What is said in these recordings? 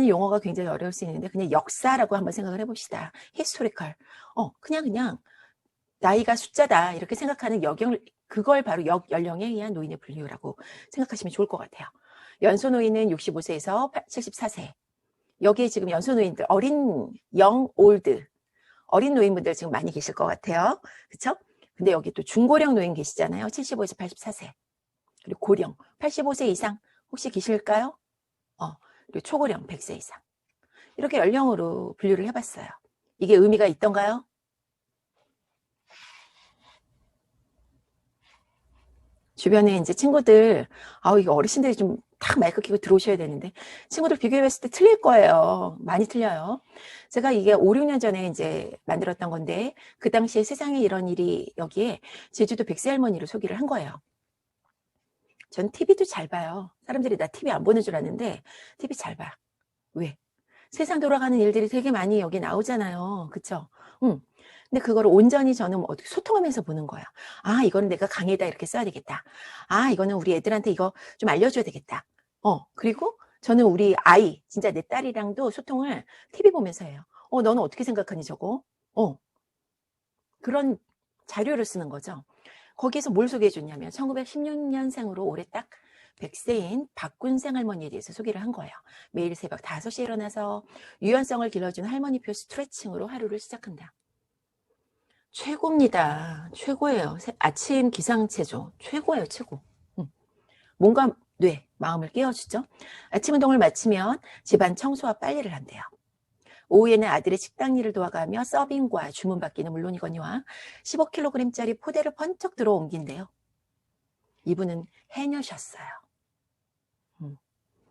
하는 용어가 굉장히 어려울 수 있는데 그냥 역사라고 한번 생각을 해봅시다. historical. 그냥 나이가 숫자다 이렇게 생각하는 그걸 바로 연령에 의한 노인의 분류라고 생각하시면 좋을 것 같아요. 연소 노인은 65세에서 74세. 여기에 지금 연소 노인들, 올드, 어린 노인분들 지금 많이 계실 것 같아요. 그쵸? 근데 여기 또 중고령 노인 계시잖아요. 75에서 84세. 그리고 고령, 85세 이상 혹시 계실까요? 그리고 초고령, 100세 이상. 이렇게 연령으로 분류를 해봤어요. 이게 의미가 있던가요? 주변에 이제 친구들, 이거 어르신들이 좀 탁 마이크 켜고 들어오셔야 되는데, 친구들 비교해봤을 때 틀릴 거예요. 많이 틀려요. 제가 이게 5, 6년 전에 이제 만들었던 건데, 그 당시에 세상에 이런 일이 여기에 제주도 백세 할머니를 소개를 한 거예요. 전 TV도 잘 봐요. 사람들이 나 TV 안 보는 줄 아는데, TV 잘 봐. 왜? 세상 돌아가는 일들이 되게 많이 여기 나오잖아요. 그쵸? 근데 그거를 온전히 저는 어떻게 소통하면서 보는 거야. 이거는 내가 강의에다 이렇게 써야 되겠다. 이거는 우리 애들한테 이거 좀 알려줘야 되겠다. 그리고 저는 우리 아이, 진짜 내 딸이랑도 소통을 TV 보면서 해요. 너는 어떻게 생각하니 저거? 그런 자료를 쓰는 거죠. 거기에서 뭘 소개해 줬냐면 1916년생으로 올해 딱 100세인 박군생 할머니에 대해서 소개를 한 거예요. 매일 새벽 5시에 일어나서 유연성을 길러주는 할머니표 스트레칭으로 하루를 시작한다. 최고입니다. 최고예요. 아침 기상체조 최고예요. 최고. 몸과 뇌, 마음을 깨워주죠. 아침 운동을 마치면 집안 청소와 빨래를 한대요. 오후에는 아들의 식당 일을 도와가며 서빙과 주문받기는 물론이거니와 15kg짜리 포대를 번쩍 들어 옮긴대요. 이분은 해녀셨어요.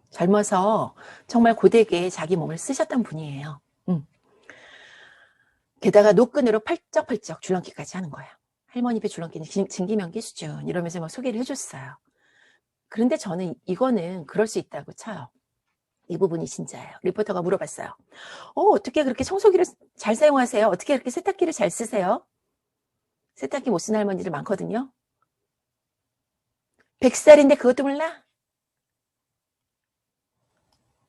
젊어서 정말 고되게 자기 몸을 쓰셨던 분이에요. 게다가 노끈으로 펄쩍펄쩍 줄넘기까지 하는 거예요. 할머니 배 줄넘기는 증기명기 수준 이러면서 막 소개를 해줬어요. 그런데 저는 이거는 그럴 수 있다고 쳐요. 이 부분이 진짜예요. 리포터가 물어봤어요. 어떻게 그렇게 청소기를 잘 사용하세요? 어떻게 그렇게 세탁기를 잘 쓰세요? 세탁기 못 쓰는 할머니들 많거든요. 100살인데 그것도 몰라?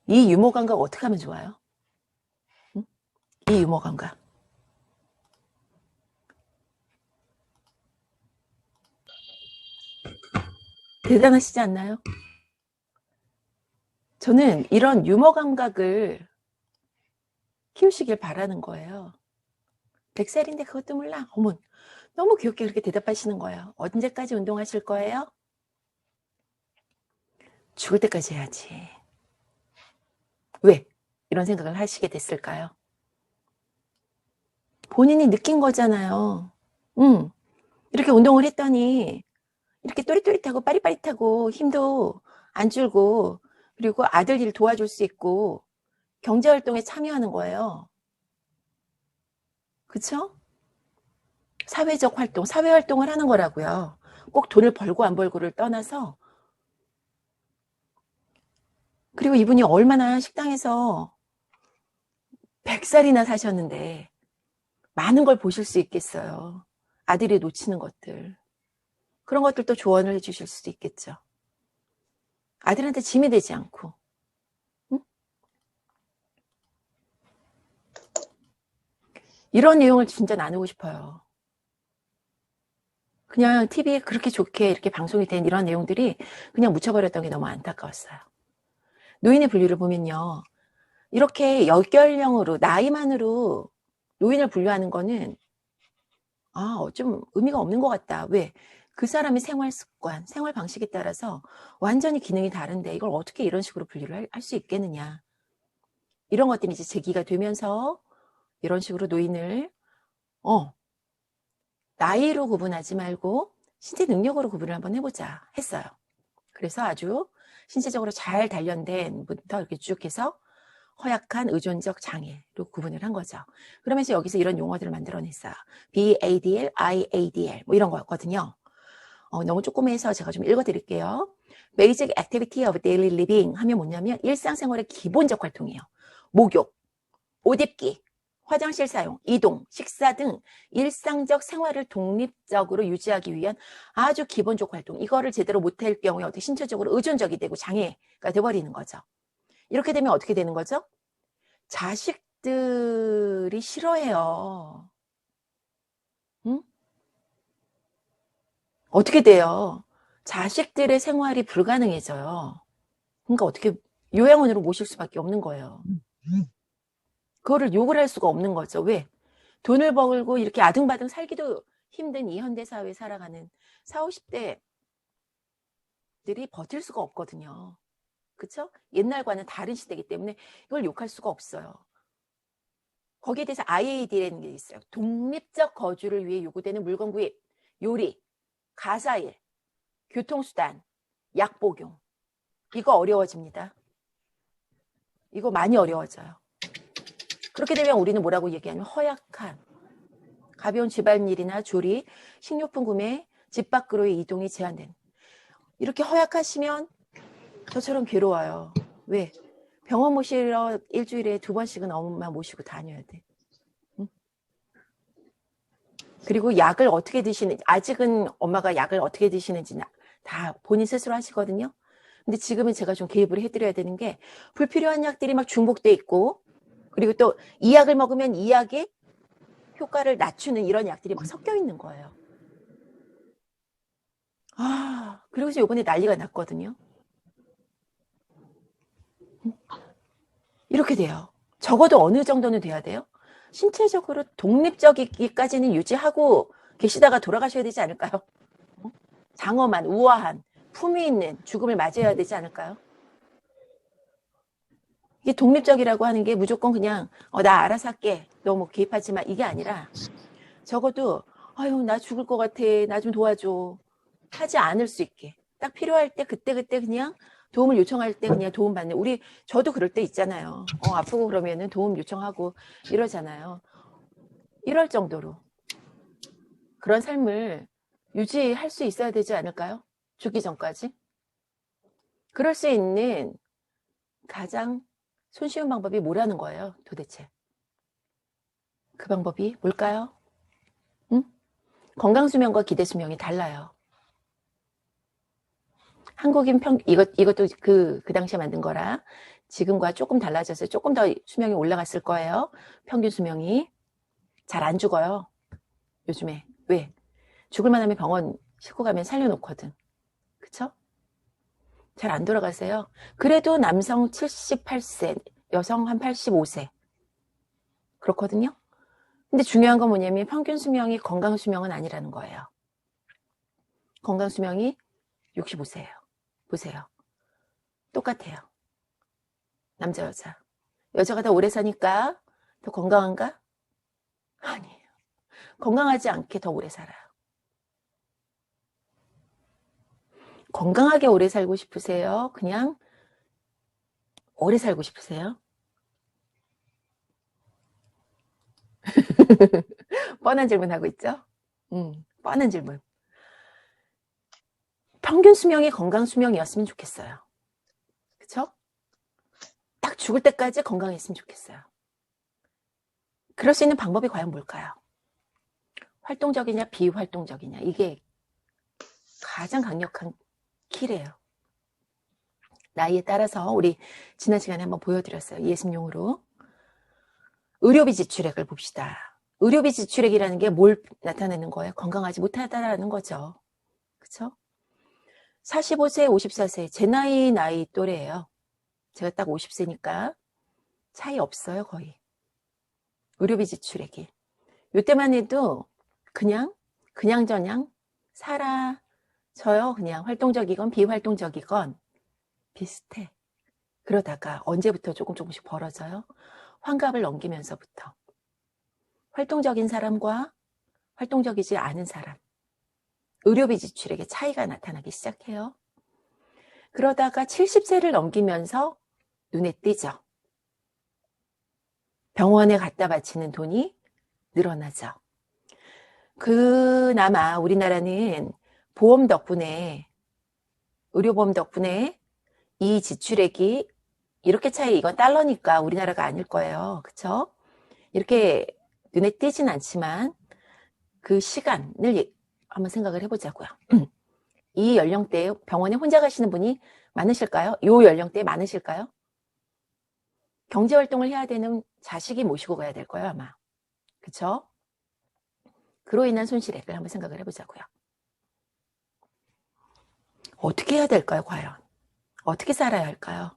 이 유머 감각 어떻게 하면 좋아요? 이 유머 감각. 대단하시지 않나요? 저는 이런 유머 감각을 키우시길 바라는 거예요. 100살인데 그것도 몰라? 어머, 너무 귀엽게 그렇게 대답하시는 거예요. 언제까지 운동하실 거예요? 죽을 때까지 해야지. 왜? 이런 생각을 하시게 됐을까요? 본인이 느낀 거잖아요. 이렇게 운동을 했더니 이렇게 또릿또릿하고 빠릿빠릿하고 힘도 안 줄고 그리고 아들 일 도와줄 수 있고 경제활동에 참여하는 거예요. 그쵸? 사회적 활동, 사회활동을 하는 거라고요. 꼭 돈을 벌고 안 벌고를 떠나서. 그리고 이분이 얼마나 식당에서 100살이나 사셨는데 많은 걸 보실 수 있겠어요. 아들이 놓치는 것들. 그런 것들도 조언을 해주실 수도 있겠죠. 아들한테 짐이 되지 않고. 이런 내용을 진짜 나누고 싶어요. 그냥 TV에 그렇게 좋게 이렇게 방송이 된 이런 내용들이 그냥 묻혀버렸던 게 너무 안타까웠어요. 노인의 분류를 보면요. 이렇게 역연령으로 나이만으로 노인을 분류하는 거는 좀 의미가 없는 것 같다. 왜? 그 사람의 생활 습관, 생활 방식에 따라서 완전히 기능이 다른데 이걸 어떻게 이런 식으로 분류를 할 수 있겠느냐. 이런 것들이 이제 제기가 되면서 이런 식으로 노인을 나이로 구분하지 말고 신체 능력으로 구분을 한번 해보자 했어요. 그래서 아주 신체적으로 잘 단련된 분부터 이렇게 쭉 해서 허약한 의존적 장애로 구분을 한 거죠. 그러면서 여기서 이런 용어들을 만들어냈어요. BADL, IADL 뭐 이런 거였거든요. 너무 조그매서 제가 좀 읽어드릴게요. Basic Activity of Daily Living 하면 뭐냐면 일상생활의 기본적 활동이에요. 목욕, 옷 입기, 화장실 사용, 이동, 식사 등 일상적 생활을 독립적으로 유지하기 위한 아주 기본적 활동. 이거를 제대로 못할 경우에 어떻게 신체적으로 의존적이 되고 장애가 돼버리는 거죠. 이렇게 되면 어떻게 되는 거죠? 자식들이 싫어해요. 응? 어떻게 돼요? 자식들의 생활이 불가능해져요. 그러니까 어떻게 요양원으로 모실 수밖에 없는 거예요. 그거를 욕을 할 수가 없는 거죠. 왜? 돈을 벌고 이렇게 아등바등 살기도 힘든 이 현대 사회에 살아가는 40, 50대들이 버틸 수가 없거든요. 그쵸? 옛날과는 다른 시대이기 때문에 이걸 욕할 수가 없어요. 거기에 대해서 IAD라는 게 있어요. 독립적 거주를 위해 요구되는 물건 구입, 요리, 가사일, 교통수단, 약 복용. 이거 어려워집니다. 이거 많이 어려워져요. 그렇게 되면 우리는 뭐라고 얘기하냐면 허약한 가벼운 집안일이나 조리, 식료품 구매, 집 밖으로의 이동이 제한된. 이렇게 허약하시면 저처럼 괴로워요. 왜? 병원 모시러 일주일에 2번씩은 엄마 모시고 다녀야 돼. 응? 그리고 약을 어떻게 드시는지, 아직은 엄마가 약을 어떻게 드시는지 다 본인 스스로 하시거든요. 근데 지금은 제가 좀 개입을 해드려야 되는 게 불필요한 약들이 막 중복돼 있고, 그리고 또 이 약을 먹으면 이 약의 효과를 낮추는 이런 약들이 막 섞여 있는 거예요. 그래서 요번에 난리가 났거든요. 이렇게 돼요. 적어도 어느 정도는 돼야 돼요? 신체적으로 독립적이기까지는 유지하고 계시다가 돌아가셔야 되지 않을까요? 장엄한, 우아한, 품위 있는 죽음을 맞이해야 되지 않을까요? 이게 독립적이라고 하는 게 무조건 그냥 나 알아서 할게, 너 뭐 개입하지 마, 이게 아니라 적어도 아유 나 죽을 것 같아, 나 좀 도와줘 하지 않을 수 있게 딱 필요할 때 그때 그냥 도움을 요청할 때 그냥 도움 받는, 저도 그럴 때 있잖아요. 아프고 그러면은 도움 요청하고 이러잖아요. 이럴 정도로 그런 삶을 유지할 수 있어야 되지 않을까요? 죽기 전까지. 그럴 수 있는 가장 손쉬운 방법이 뭐라는 거예요, 도대체. 그 방법이 뭘까요? 응? 건강수명과 기대수명이 달라요. 한국인 이것도 그 당시에 만든 거라 지금과 조금 달라져서 조금 더 수명이 올라갔을 거예요. 평균 수명이. 잘 안 죽어요. 요즘에. 왜? 죽을만 하면 병원 싣고 가면 살려놓거든. 그쵸? 잘 안 돌아가세요. 그래도 남성 78세, 여성 한 85세. 그렇거든요. 근데 중요한 건 뭐냐면 평균 수명이 건강 수명은 아니라는 거예요. 건강 수명이 65세예요. 보세요. 똑같아요. 남자, 여자. 여자가 더 오래 사니까 더 건강한가? 아니에요. 건강하지 않게 더 오래 살아요. 건강하게 오래 살고 싶으세요? 그냥 오래 살고 싶으세요? 뻔한 질문 하고 있죠? 뻔한 질문. 평균 수명이 건강 수명이었으면 좋겠어요. 그쵸? 딱 죽을 때까지 건강했으면 좋겠어요. 그럴 수 있는 방법이 과연 뭘까요? 활동적이냐 비활동적이냐, 이게 가장 강력한 키래요. 나이에 따라서 우리 지난 시간에 한번 보여드렸어요. 예습용으로. 의료비 지출액을 봅시다. 의료비 지출액이라는 게 뭘 나타내는 거예요? 건강하지 못하다라는 거죠. 그쵸? 45세, 54세, 제 나이 또래예요. 제가 딱 50세니까 차이 없어요, 거의. 의료비 지출액이. 요때만 해도 그냥저냥 살아져요. 그냥 활동적이건 비활동적이건 비슷해. 그러다가 언제부터 조금씩 벌어져요? 환갑을 넘기면서부터. 활동적인 사람과 활동적이지 않은 사람. 의료비 지출액의 차이가 나타나기 시작해요. 그러다가 70세를 넘기면서 눈에 띄죠. 병원에 갖다 바치는 돈이 늘어나죠. 그나마 우리나라는 보험 덕분에, 의료보험 덕분에 이 지출액이 이렇게 차이, 이건 달러니까 우리나라가 아닐 거예요. 그쵸? 이렇게 눈에 띄진 않지만 그 시간을 한번 생각을 해보자고요. 이 연령대에 병원에 혼자 가시는 분이 많으실까요? 이 연령대에 많으실까요? 경제활동을 해야 되는 자식이 모시고 가야 될 거예요, 아마. 그쵸? 그로 인한 손실액을 한번 생각을 해보자고요. 어떻게 해야 될까요, 과연? 어떻게 살아야 할까요?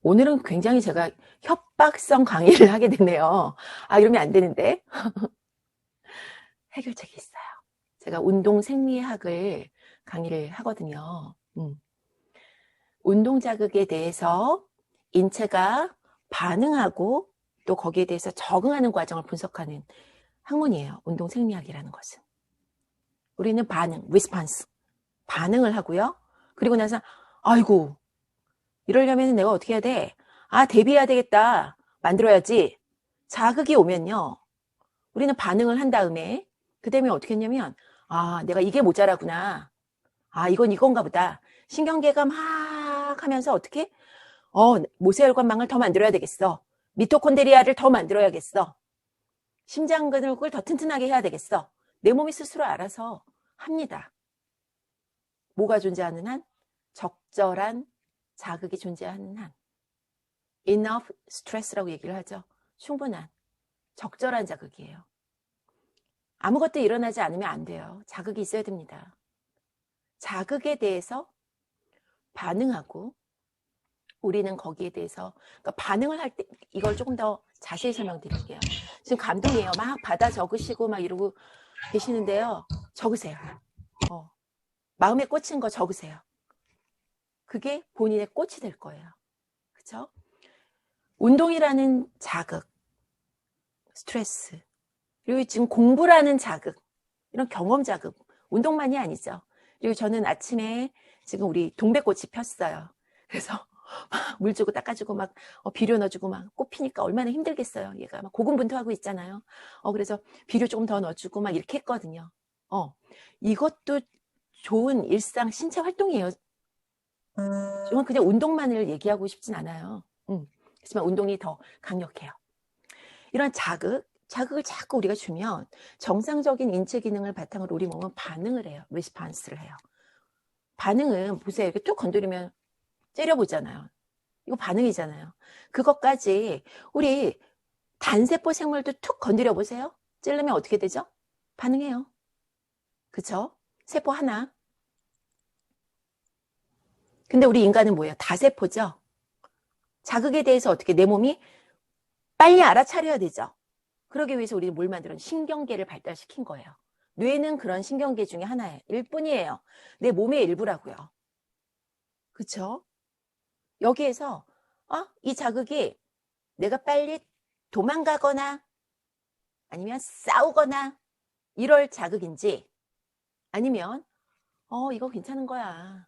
오늘은 굉장히 제가 협박성 강의를 하게 되네요. 아, 이러면 안 되는데. 해결책이 있어요. 제가 운동 생리학을 강의를 하거든요. 운동 자극에 대해서 인체가 반응하고 또 거기에 대해서 적응하는 과정을 분석하는 학문이에요. 운동 생리학이라는 것은. 우리는 반응, response, 반응을 하고요. 그리고 나서 아이고 이러려면 내가 어떻게 해야 돼? 아, 대비해야 되겠다. 만들어야지. 자극이 오면요. 우리는 반응을 한 다음에 그 다음에 어떻게 했냐면 아, 내가 이게 모자라구나. 아, 이건 이건가 보다. 신경계가 막 하면서 어떻게? 모세혈관망을 더 만들어야 되겠어. 미토콘드리아를 더 만들어야겠어. 심장 근육을 더 튼튼하게 해야 되겠어. 내 몸이 스스로 알아서 합니다. 뭐가 존재하는 한? 적절한 자극이 존재하는 한. enough stress라고 얘기를 하죠. 충분한, 적절한 자극이에요. 아무것도 일어나지 않으면 안 돼요. 자극이 있어야 됩니다. 자극에 대해서 반응하고 우리는 거기에 대해서 그러니까 반응을 할 때 이걸 조금 더 자세히 설명드릴게요. 지금 감동이에요. 막 받아 적으시고 막 이러고 계시는데요. 적으세요. 마음에 꽂힌 거 적으세요. 그게 본인의 꽃이 될 거예요. 그렇죠? 운동이라는 자극, 스트레스, 그리고 지금 공부라는 자극, 이런 경험 자극, 운동만이 아니죠. 그리고 저는 아침에 지금 우리 동백꽃이 폈어요. 그래서 물 주고 닦아주고 막 비료 넣어주고 막 꽃 피니까 얼마나 힘들겠어요. 얘가 막 고군분투하고 있잖아요. 그래서 비료 조금 더 넣어주고 막 이렇게 했거든요. 이것도 좋은 일상 신체 활동이에요. 저는 그냥 운동만을 얘기하고 싶진 않아요. 하지만 운동이 더 강력해요. 이런 자극을 자꾸 우리가 주면 정상적인 인체 기능을 바탕으로 우리 몸은 반응을 해요. 리스폰스를 해요. 반응은 보세요. 이렇게 쭉 건드리면 째려보잖아요. 이거 반응이잖아요. 그것까지 우리 단세포 생물도 툭 건드려 보세요. 찌르면 어떻게 되죠? 반응해요. 그쵸? 세포 하나. 근데 우리 인간은 뭐예요? 다세포죠? 자극에 대해서 어떻게 내 몸이 빨리 알아차려야 되죠. 그러기 위해서 우리는 뭘 만들었냐? 신경계를 발달시킨 거예요. 뇌는 그런 신경계 중에 하나예요. 일뿐이에요. 내 몸의 일부라고요. 그쵸? 여기에서 이 자극이 내가 빨리 도망가거나 아니면 싸우거나 이럴 자극인지 아니면 이거 괜찮은 거야.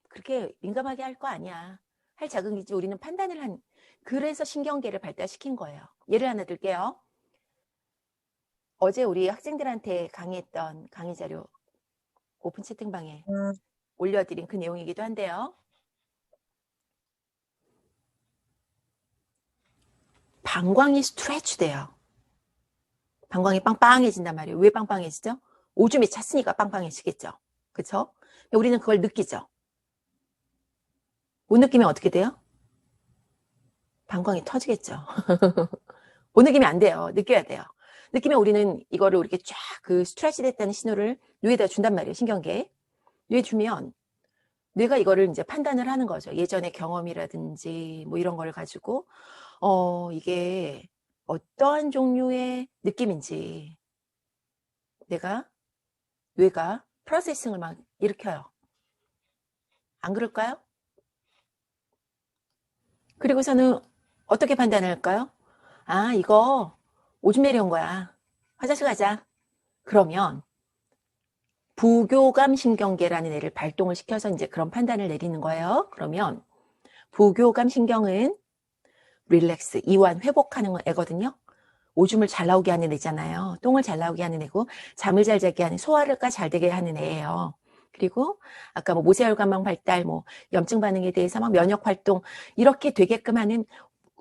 그렇게 민감하게 할 거 아니야. 할 자극인지 우리는 판단을 그래서 신경계를 발달시킨 거예요. 예를 하나 들게요. 어제 우리 학생들한테 강의했던 강의 자료 오픈 채팅방에 올려드린 그 내용이기도 한데요. 방광이 스트레치 돼요. 방광이 빵빵해진단 말이에요. 왜 빵빵해지죠? 오줌이 찼으니까 빵빵해지겠죠. 그쵸? 우리는 그걸 느끼죠. 못 느끼면 어떻게 돼요? 방광이 터지겠죠. 못 느끼면 안 돼요. 느껴야 돼요. 느끼면 우리는 이거를 이렇게 쫙 그 스트레치 됐다는 신호를 뇌에다 준단 말이에요. 신경계에. 뇌에 주면 뇌가 이거를 이제 판단을 하는 거죠. 예전의 경험이라든지 뭐 이런 걸 가지고 이게 어떠한 종류의 느낌인지 뇌가 프로세싱을 막 일으켜요. 안 그럴까요? 그리고서는 어떻게 판단을 할까요? 아, 이거 오줌 내려온 거야. 화장실 가자. 그러면 부교감 신경계라는 애를 발동을 시켜서 이제 그런 판단을 내리는 거예요. 그러면 부교감 신경은 릴렉스, 이완, 회복하는 애거든요. 오줌을 잘 나오게 하는 애잖아요. 똥을 잘 나오게 하는 애고 잠을 잘 자게 하는 소화가 잘 되게 하는 애예요. 그리고 아까 뭐 모세혈관망 발달, 뭐 염증 반응에 대해서 막 면역 활동 이렇게 되게끔 하는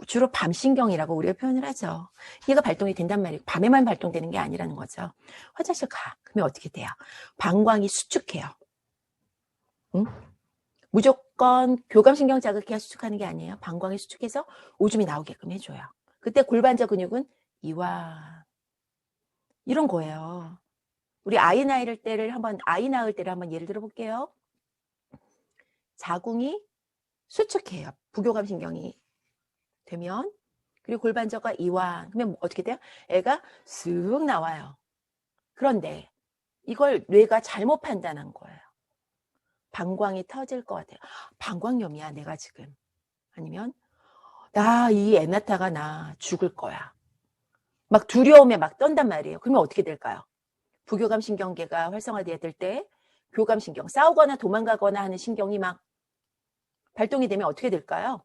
주로 밤신경이라고 우리가 표현을 하죠. 얘가 발동이 된단 말이에요. 밤에만 발동되는 게 아니라는 거죠. 화장실 가. 그러면 어떻게 돼요? 방광이 수축해요. 응? 무조건 무조건 교감신경 자극해야 수축하는 게 아니에요. 방광이 수축해서 오줌이 나오게끔 해줘요. 그때 골반저 근육은 이완. 이런 거예요. 우리 아이 낳을 때를 한번 예를 들어 볼게요. 자궁이 수축해요. 부교감신경이 되면. 그리고 골반저가 이완. 그러면 어떻게 돼요? 애가 쓱 나와요. 그런데 이걸 뇌가 잘못 판단한 거예요. 방광이 터질 것 같아요. 방광염이야, 내가 지금. 아니면 이 애 낳다가 나 죽을 거야. 막 두려움에 막 떤단 말이에요. 그러면 어떻게 될까요? 부교감신경계가 활성화되어야 될 때 교감신경, 싸우거나 도망가거나 하는 신경이 막 발동이 되면 어떻게 될까요?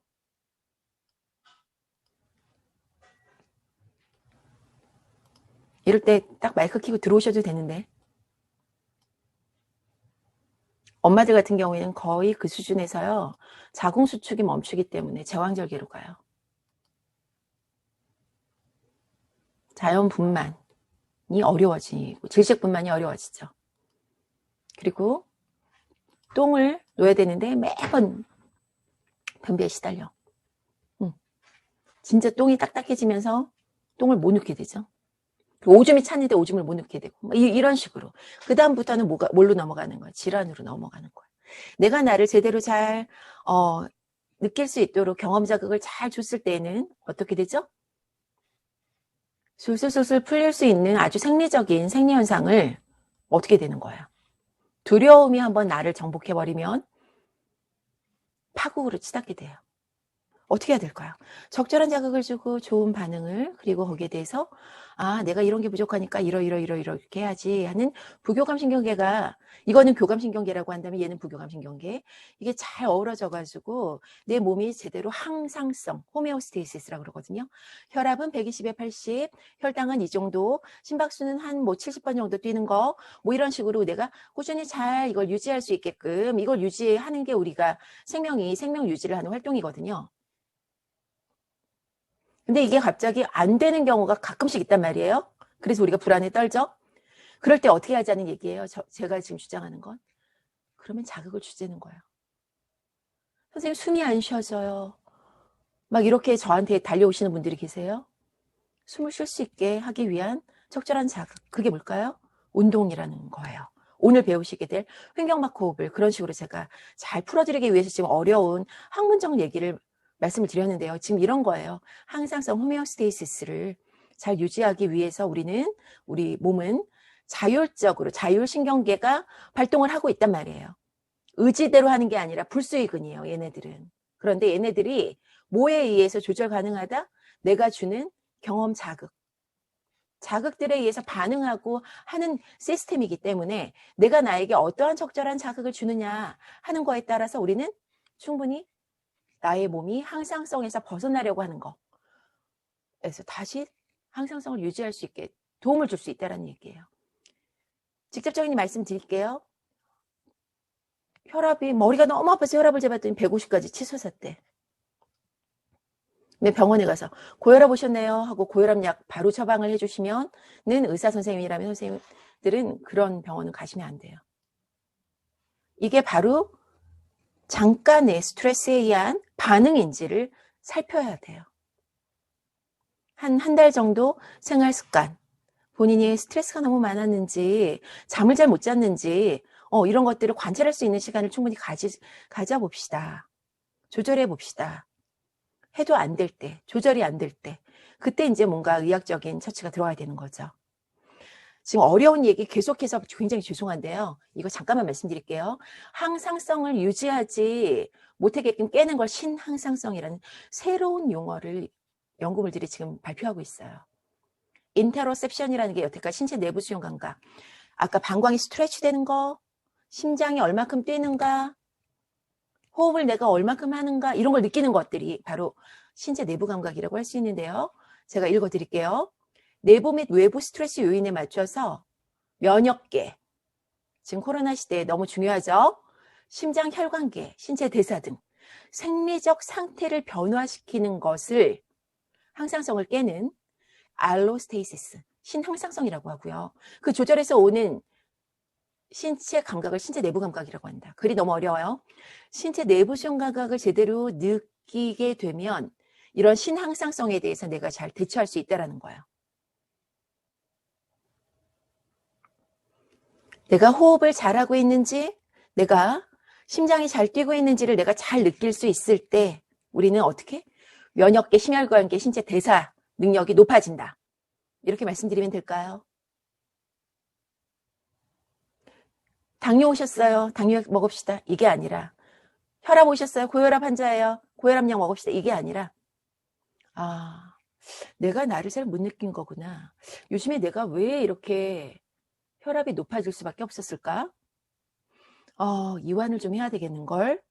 이럴 때 딱 마이크 켜고 들어오셔도 되는데, 엄마들 같은 경우에는 거의 그 수준에서요, 자궁 수축이 멈추기 때문에 제왕절개로 가요. 자연분만이 어려워지고 질식분만이 어려워지죠. 그리고 똥을 놓아야 되는데 매번 변비에 시달려. 진짜 똥이 딱딱해지면서 똥을 못 넣게 되죠. 오줌이 찼는데 오줌을 못 넣게 되고 이런 식으로. 그 다음부터는 뭘로 넘어가는 거야? 질환으로 넘어가는 거야. 내가 나를 제대로 잘 느낄 수 있도록 경험 자극을 잘 줬을 때는 어떻게 되죠? 술술술술 풀릴 수 있는 아주 생리적인 생리 현상을 어떻게 되는 거야? 두려움이 한번 나를 정복해버리면 파국으로 치닫게 돼요. 어떻게 해야 될까요? 적절한 자극을 주고 좋은 반응을, 그리고 거기에 대해서 내가 이런 게 부족하니까 이렇게 해야지 하는 부교감신경계가, 이거는 교감신경계라고 한다면 얘는 부교감신경계, 이게 잘 어우러져 가지고 내 몸이 제대로 항상성, 호메오스테이시스라고 그러거든요. 혈압은 120에 80, 혈당은 이 정도, 심박수는 한 70번 정도 뛰는 거, 이런 식으로 내가 꾸준히 잘 이걸 유지할 수 있게끔, 이걸 유지하는 게 우리가 생명 유지를 하는 활동이거든요. 근데 이게 갑자기 안 되는 경우가 가끔씩 있단 말이에요. 그래서 우리가 불안에 떨죠. 그럴 때 어떻게 하자는 얘기예요. 제가 지금 주장하는 건. 그러면 자극을 주자는 거예요. 선생님, 숨이 안 쉬어져요. 막 이렇게 저한테 달려오시는 분들이 계세요. 숨을 쉴 수 있게 하기 위한 적절한 자극. 그게 뭘까요? 운동이라는 거예요. 오늘 배우시게 될 횡격막 호흡을 그런 식으로 제가 잘 풀어드리기 위해서 지금 어려운 학문적 얘기를 말씀을 드렸는데요. 지금 이런 거예요. 항상성 호메오스테이시스를 잘 유지하기 위해서 우리 몸은 자율적으로 자율신경계가 발동을 하고 있단 말이에요. 의지대로 하는 게 아니라 불수의근이에요, 얘네들은. 그런데 얘네들이 뭐에 의해서 조절 가능하다? 내가 주는 경험 자극들에 의해서 반응하고 하는 시스템이기 때문에 내가 나에게 어떠한 적절한 자극을 주느냐 하는 거에 따라서 우리는 충분히 나의 몸이 항상성에서 벗어나려고 하는 거. 그래서 다시 항상성을 유지할 수 있게 도움을 줄 수 있다는 얘기예요. 직접적인 말씀 드릴게요. 머리가 너무 아파서 혈압을 재봤더니 150까지 치솟았대. 근데 병원에 가서 고혈압 오셨네요 하고 고혈압 약 바로 처방을 해주시면은 의사 선생님이라면 선생님들은 그런 병원은 가시면 안 돼요. 이게 바로 잠깐의 스트레스에 의한 반응인지를 살펴야 돼요. 한 달 정도 생활 습관, 본인이 스트레스가 너무 많았는지 잠을 잘 못 잤는지 이런 것들을 관찰할 수 있는 시간을 충분히 가져봅시다. 조절해 봅시다. 해도 안 될 때, 조절이 안 될 때, 그때 이제 뭔가 의학적인 처치가 들어가야 되는 거죠. 지금 어려운 얘기 계속해서 굉장히 죄송한데요. 이거 잠깐만 말씀드릴게요. 항상성을 유지하지 못하게끔 깨는 걸 신항상성이라는 새로운 용어를 연구물들이 지금 발표하고 있어요. 인테로셉션이라는 게 여태까지 신체 내부 수용 감각, 아까 방광이 스트레치 되는 거, 심장이 얼마큼 뛰는가, 호흡을 내가 얼마큼 하는가, 이런 걸 느끼는 것들이 바로 신체 내부 감각이라고 할 수 있는데요. 제가 읽어드릴게요. 내부 및 외부 스트레스 요인에 맞춰서 면역계, 지금 코로나 시대에 너무 중요하죠. 심장 혈관계, 신체 대사 등 생리적 상태를 변화시키는 것을 항상성을 깨는 알로스테이시스, 신항상성이라고 하고요. 그 조절에서 오는 신체 감각을 신체 내부 감각이라고 한다. 글이 너무 어려워요. 신체 내부 수용 감각을 제대로 느끼게 되면 이런 신항상성에 대해서 내가 잘 대처할 수 있다는 거예요. 내가 호흡을 잘하고 있는지, 내가 심장이 잘 뛰고 있는지를 내가 잘 느낄 수 있을 때 우리는 어떻게? 면역계, 심혈관계, 신체 대사 능력이 높아진다. 이렇게 말씀드리면 될까요? 당뇨 오셨어요. 당뇨약 먹읍시다. 이게 아니라 혈압 오셨어요. 고혈압 환자예요. 고혈압약 먹읍시다. 이게 아니라 내가 나를 잘 못 느낀 거구나. 요즘에 내가 왜 이렇게 혈압이 높아질 수밖에 없었을까? 이완을 좀 해야 되겠는걸?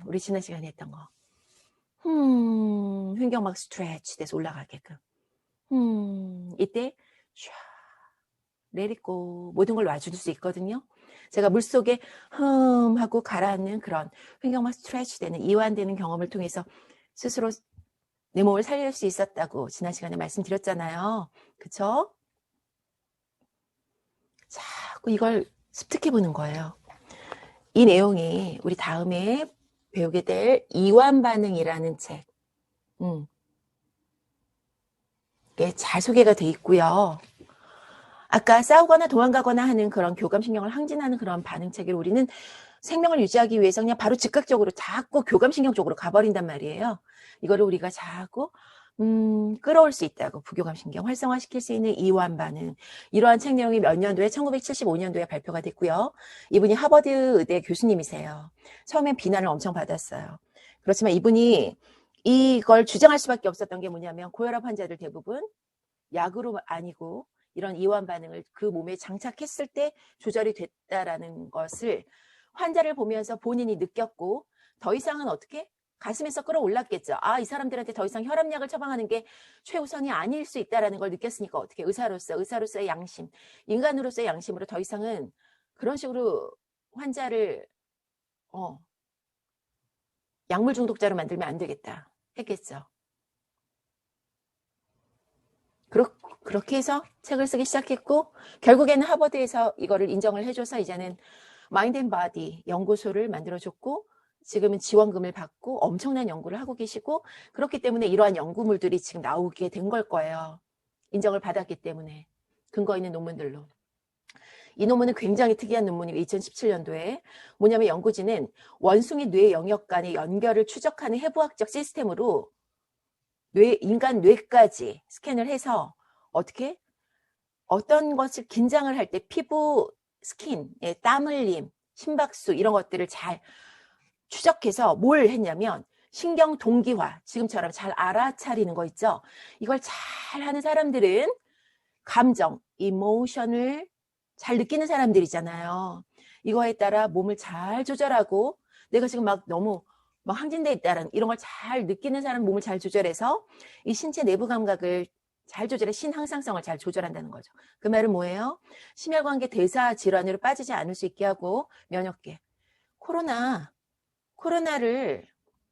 우리 지난 시간에 했던 거. 횡격막 스트레치 돼서 올라가게끔. 이때 샤 내리고 모든 걸 놔줄 수 있거든요. 제가 물속에 하고 가라앉는 그런 횡격막 스트레치 되는 이완되는 경험을 통해서 스스로 내 몸을 살릴 수 있었다고 지난 시간에 말씀드렸잖아요. 그쵸? 자꾸 이걸 습득해 보는 거예요. 이 내용이 우리 다음에 배우게 될 이완 반응이라는 책. 이게 잘 소개가 돼 있고요. 아까 싸우거나 도망가거나 하는 그런 교감신경을 항진하는 그런 반응 체계를 우리는 생명을 유지하기 위해서 그냥 바로 즉각적으로 자꾸 교감신경 쪽으로 가버린단 말이에요. 이거를 우리가 자꾸 끌어올 수 있다고, 부교감신경 활성화시킬 수 있는 이완 반응. 이러한 책 내용이 몇 년도에 1975년도에 발표가 됐고요. 이분이 하버드 의대 교수님이세요. 처음엔 비난을 엄청 받았어요. 그렇지만 이분이 이걸 주장할 수밖에 없었던 게 뭐냐면 고혈압 환자들 대부분 약으로 아니고 이런 이완 반응을 그 몸에 장착했을 때 조절이 됐다라는 것을 환자를 보면서 본인이 느꼈고, 더 이상은 어떻게? 가슴에서 끌어올랐겠죠. 이 사람들한테 더 이상 혈압약을 처방하는 게 최우선이 아닐 수 있다는 걸 느꼈으니까 어떻게? 의사로서의 양심, 인간으로서의 양심으로 더 이상은 그런 식으로 환자를 약물 중독자로 만들면 안 되겠다 했겠죠. 그렇게 해서 책을 쓰기 시작했고, 결국에는 하버드에서 이거를 인정을 해줘서 이제는 마인드 앤 바디 연구소를 만들어줬고, 지금은 지원금을 받고 엄청난 연구를 하고 계시고, 그렇기 때문에 이러한 연구물들이 지금 나오게 된 걸 거예요. 인정을 받았기 때문에. 근거 있는 논문들로. 이 논문은 굉장히 특이한 논문이고 2017년도에 뭐냐면 연구진은 원숭이 뇌 영역 간의 연결을 추적하는 해부학적 시스템으로 인간 뇌까지 스캔을 해서 어떻게? 어떤 것을 긴장을 할 때 피부, 스킨, 땀 흘림, 심박수 이런 것들을 잘 추적해서 뭘 했냐면 신경 동기화, 지금처럼 잘 알아차리는 거 있죠. 이걸 잘 하는 사람들은 감정, 이모션을 잘 느끼는 사람들이잖아요. 이거에 따라 몸을 잘 조절하고, 내가 지금 막 너무 항진돼 있다는 이런 걸 잘 느끼는 사람 몸을 잘 조절해서 이 신체 내부 감각을 잘 조절해 신항상성을 잘 조절한다는 거죠. 그 말은 뭐예요? 심혈관계 대사 질환으로 빠지지 않을 수 있게 하고, 면역계. 코로나를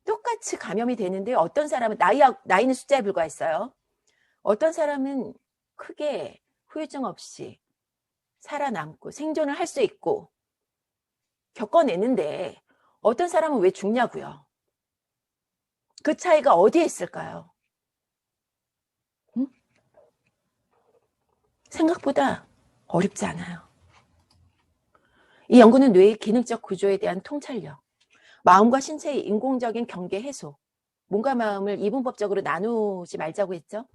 똑같이 감염이 되는데 어떤 사람은 나이는 숫자에 불과했어요. 어떤 사람은 크게 후유증 없이 살아남고 생존을 할 수 있고 겪어내는데 어떤 사람은 왜 죽냐고요. 그 차이가 어디에 있을까요? 생각보다 어렵지 않아요. 이 연구는 뇌의 기능적 구조에 대한 통찰력, 마음과 신체의 인공적인 경계 해소, 몸과 마음을 이분법적으로 나누지 말자고 했죠.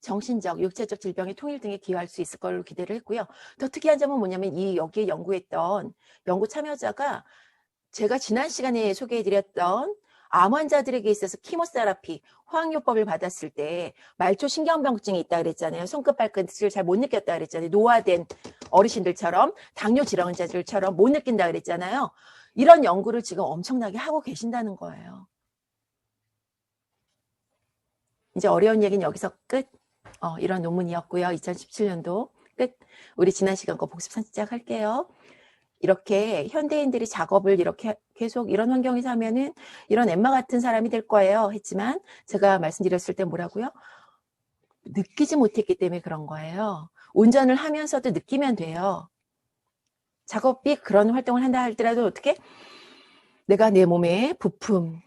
정신적, 육체적 질병의 통일 등에 기여할 수 있을 걸로 기대를 했고요. 더 특이한 점은 뭐냐면 여기에 연구했던 연구 참여자가 제가 지난 시간에 소개해드렸던 암 환자들에게 있어서 키모세라피, 화학요법을 받았을 때 말초 신경병증이 있다 그랬잖아요. 손끝 발끝을 잘 못 느꼈다 그랬잖아요. 노화된 어르신들처럼, 당뇨 질환자들처럼 못 느낀다 그랬잖아요. 이런 연구를 지금 엄청나게 하고 계신다는 거예요. 이제 어려운 얘기는 여기서 끝. 이런 논문이었고요. 2017년도 끝. 우리 지난 시간 거 복습 시작할게요. 이렇게 현대인들이 작업을 이렇게 계속 이런 환경에서 하면은 이런 엠마 같은 사람이 될 거예요 했지만, 제가 말씀드렸을 때 뭐라고요? 느끼지 못했기 때문에 그런 거예요. 운전을 하면서도 느끼면 돼요. 작업비 그런 활동을 한다 할지라도 어떻게 내가 내 몸의 부품,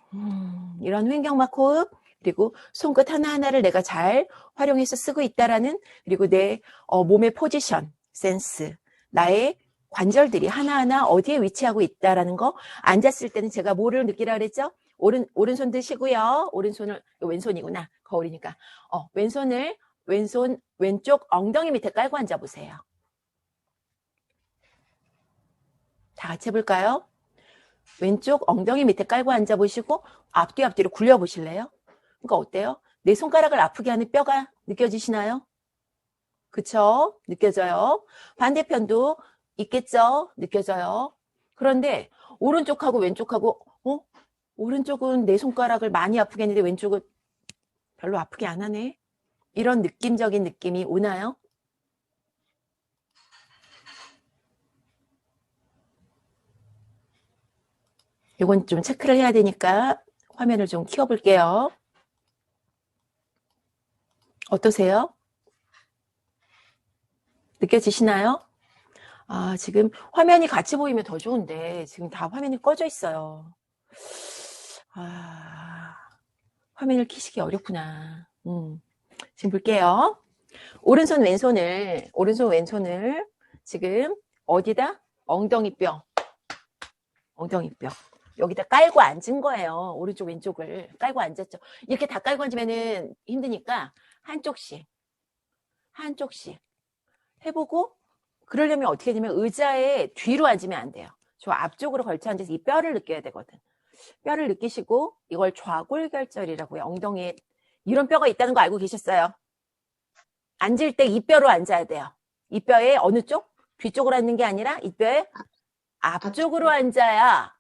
이런 횡격막 호흡, 그리고 손끝 하나하나를 내가 잘 활용해서 쓰고 있다라는, 그리고 내 몸의 포지션, 센스, 나의 관절들이 하나하나 어디에 위치하고 있다라는 거. 앉았을 때는 제가 뭐를 느끼라 그랬죠? 오른손 드시고요. 오른손을, 왼손이구나. 거울이니까. 왼손을, 왼쪽 엉덩이 밑에 깔고 앉아보세요. 다 같이 해볼까요? 왼쪽 엉덩이 밑에 깔고 앉아보시고 앞뒤로 굴려보실래요? 그러니까 어때요? 내 손가락을 아프게 하는 뼈가 느껴지시나요? 그쵸? 느껴져요. 반대편도 있겠죠? 느껴져요. 그런데 오른쪽하고 왼쪽하고 오른쪽은 내 손가락을 많이 아프게 했는데 왼쪽은 별로 아프게 안 하네. 이런 느낌적인 느낌이 오나요? 이건 좀 체크를 해야 되니까 화면을 좀 키워볼게요. 어떠세요? 느껴지시나요? 아, 지금 화면이 같이 보이면 더 좋은데 지금 다 화면이 꺼져 있어요. 아, 화면을 키시기 어렵구나. 지금 볼게요. 오른손 왼손을 지금 어디다? 엉덩이뼈. 여기다 깔고 앉은 거예요. 오른쪽 왼쪽을 깔고 앉았죠. 이렇게 다 깔고 앉으면은 힘드니까 한쪽씩 해보고, 그러려면 어떻게 되면 의자에 뒤로 앉으면 안 돼요. 저 앞쪽으로 걸쳐 앉아서 이 뼈를 느껴야 되거든. 뼈를 느끼시고, 이걸 좌골결절이라고요. 엉덩이에 이런 뼈가 있다는 거 알고 계셨어요? 앉을 때 이 뼈로 앉아야 돼요. 이 뼈에 어느 쪽? 뒤쪽으로 앉는 게 아니라 이 뼈에 앞쪽으로 앉아야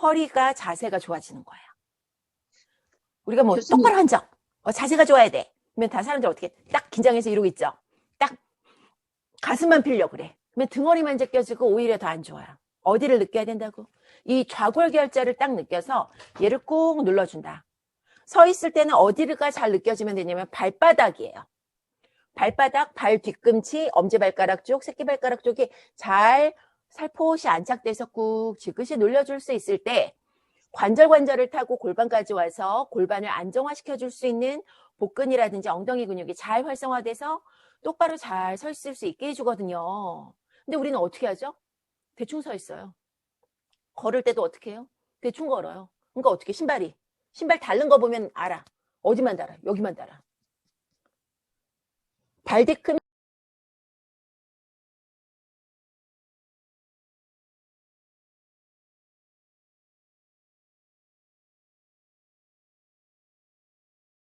허리가 자세가 좋아지는 거예요. 우리가 뭐 교수님. 똑바로 앉아. 자세가 좋아야 돼. 그러면 다 사람들 어떻게 딱 긴장해서 이러고 있죠. 딱 가슴만 필려 그래. 그러면 등허리만 제껴지고 오히려 더 안 좋아요. 어디를 느껴야 된다고? 이 좌골결절을 딱 느껴서 얘를 꾹 눌러준다. 서 있을 때는 어디가 잘 느껴지면 되냐면 발바닥이에요. 발바닥, 발 뒤꿈치, 엄지발가락 쪽, 새끼발가락 쪽이 잘 살포시 안착돼서 꾹 지그시 눌려줄 수 있을 때 관절을 타고 골반까지 와서 골반을 안정화시켜 줄 수 있는 복근이라든지 엉덩이 근육이 잘 활성화돼서 똑바로 잘 서 있을 수 있게 해주거든요. 근데 우리는 어떻게 하죠? 대충 서 있어요. 걸을 때도 어떻게 해요? 대충 걸어요. 그러니까 어떻게 신발 닳는 거 보면 알아. 어디만 달아? 여기만 달아. 발 뒤꿈치